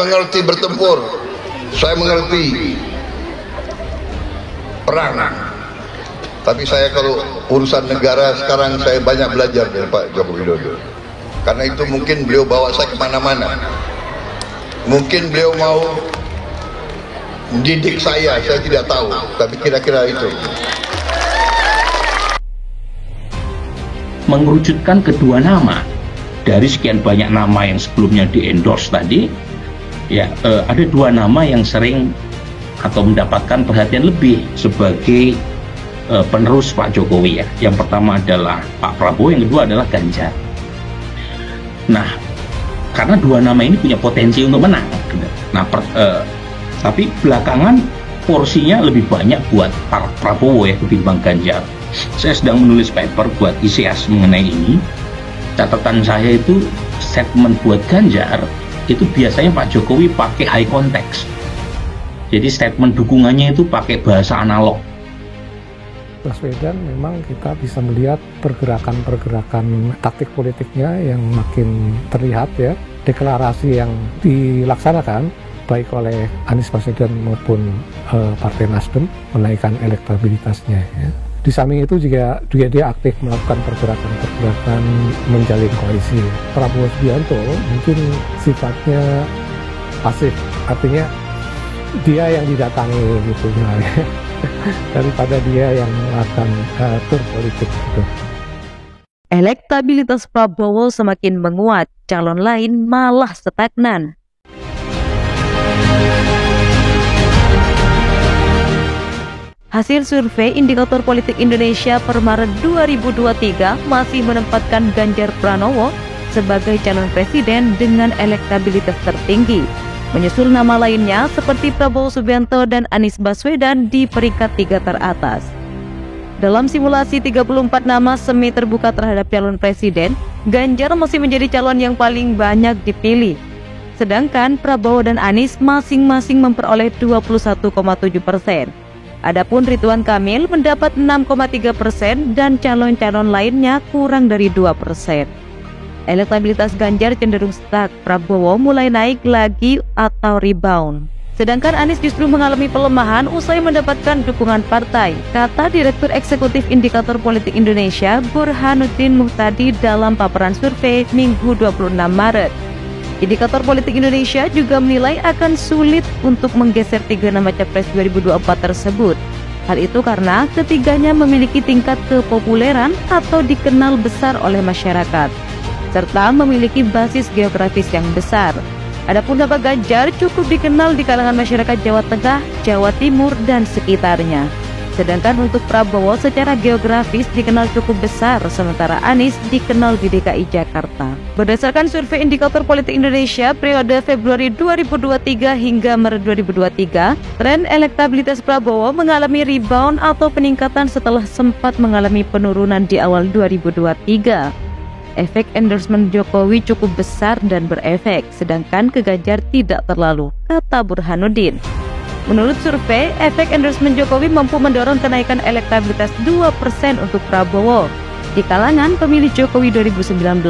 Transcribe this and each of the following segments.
mengerti bertempur, saya mengerti perang. Tapi saya kalau urusan negara sekarang saya banyak belajar dari Pak Joko Widodo. Karena itu mungkin beliau bawa saya kemana-mana. Mungkin beliau mau mendidik saya tidak tahu. Tapi kira-kira itu. Mengerucutkan kedua nama dari sekian banyak nama yang sebelumnya di-endorse tadi, ya ada dua nama yang sering atau mendapatkan perhatian lebih sebagai penerus Pak Jokowi ya. Yang pertama adalah Pak Prabowo, yang kedua adalah Ganjar. Nah, karena dua nama ini punya potensi untuk menang. Nah, tapi belakangan porsinya lebih banyak buat Pak Prabowo ya ketimbang Ganjar. Saya sedang menulis paper buat ICS mengenai ini. Catatan saya itu statement buat Ganjar itu biasanya Pak Jokowi pakai high context. Jadi statement dukungannya itu pakai bahasa analog. Baswedan memang kita bisa melihat pergerakan-pergerakan taktik politiknya yang makin terlihat ya. Deklarasi yang dilaksanakan baik oleh Anies Baswedan maupun Partai Nasdem menaikkan elektabilitasnya ya. Di samping itu juga dia aktif melakukan pergerakan-pergerakan menjalin koalisi. Prabowo Subianto mungkin sifatnya pasif, artinya dia yang didatangi gitu daripada dia yang melakukan tur politik gitu. Elektabilitas Prabowo semakin menguat, calon lain malah stagnan. Hasil survei Indikator Politik Indonesia per Maret 2023 masih menempatkan Ganjar Pranowo sebagai calon presiden dengan elektabilitas tertinggi. Menyusul nama lainnya seperti Prabowo Subianto dan Anies Baswedan di peringkat 3 teratas. Dalam simulasi 34 nama semi terbuka terhadap calon presiden, Ganjar masih menjadi calon yang paling banyak dipilih. Sedangkan Prabowo dan Anies masing-masing memperoleh 21,7%. Adapun Ridwan Kamil mendapat 6,3% dan calon-calon lainnya kurang dari 2%. Elektabilitas Ganjar cenderung stuck, Prabowo mulai naik lagi atau rebound. Sedangkan Anies justru mengalami pelemahan usai mendapatkan dukungan partai, kata Direktur Eksekutif Indikator Politik Indonesia Burhanuddin Muhtadi dalam paparan survei Minggu 26 Maret. Indikator Politik Indonesia juga menilai akan sulit untuk menggeser 3 nama capres 2024 tersebut. Hal itu karena ketiganya memiliki tingkat kepopuleran atau dikenal besar oleh masyarakat, serta memiliki basis geografis yang besar. Adapun nama Ganjar cukup dikenal di kalangan masyarakat Jawa Tengah, Jawa Timur, dan sekitarnya. Sedangkan untuk Prabowo secara geografis dikenal cukup besar, sementara Anies dikenal di DKI Jakarta. Berdasarkan survei Indikator Politik Indonesia periode Februari 2023 hingga Maret 2023, tren elektabilitas Prabowo mengalami rebound atau peningkatan setelah sempat mengalami penurunan di awal 2023. Efek endorsement Jokowi cukup besar dan berefek, sedangkan ke Ganjar tidak terlalu, kata Burhanuddin. Menurut survei, efek endorsement Jokowi mampu mendorong kenaikan elektabilitas 2% untuk Prabowo di kalangan pemilih Jokowi 2019.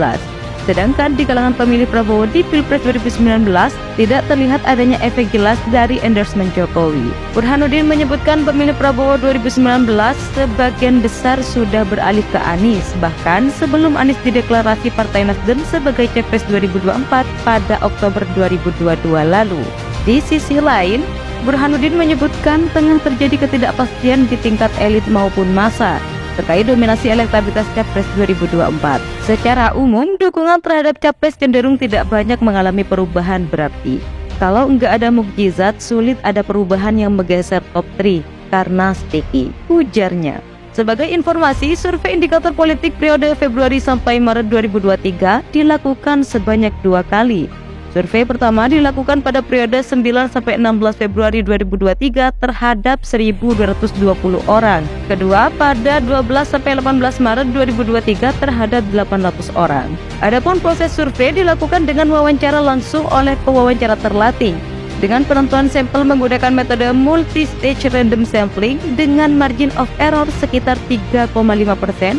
Sedangkan di kalangan pemilih Prabowo di Pilpres 2019 tidak terlihat adanya efek jelas dari endorsement Jokowi. Burhanuddin menyebutkan pemilih Prabowo 2019 sebagian besar sudah beralih ke Anies, bahkan sebelum Anies dideklarasi Partai Nasdem sebagai Capres 2024 pada Oktober 2022 lalu. Di sisi lain, Burhanuddin menyebutkan tengah terjadi ketidakpastian di tingkat elit maupun massa terkait dominasi elektabilitas Capres 2024. Secara umum, dukungan terhadap Capres cenderung tidak banyak mengalami perubahan berarti. Kalau nggak ada mukjizat, sulit ada perubahan yang menggeser top 3 karena sticky, ujarnya. Sebagai informasi, survei Indikator Politik periode Februari sampai Maret 2023 dilakukan sebanyak 2 kali. Survei pertama dilakukan pada periode 9-16 Februari 2023 terhadap 1.220 orang. Kedua pada 12-18 Maret 2023 terhadap 800 orang. Adapun proses survei dilakukan dengan wawancara langsung oleh pewawancara terlatih, dengan penentuan sampel menggunakan metode multi-stage random sampling dengan margin of error sekitar 3,5%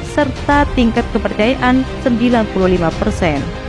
serta tingkat kepercayaan 95%.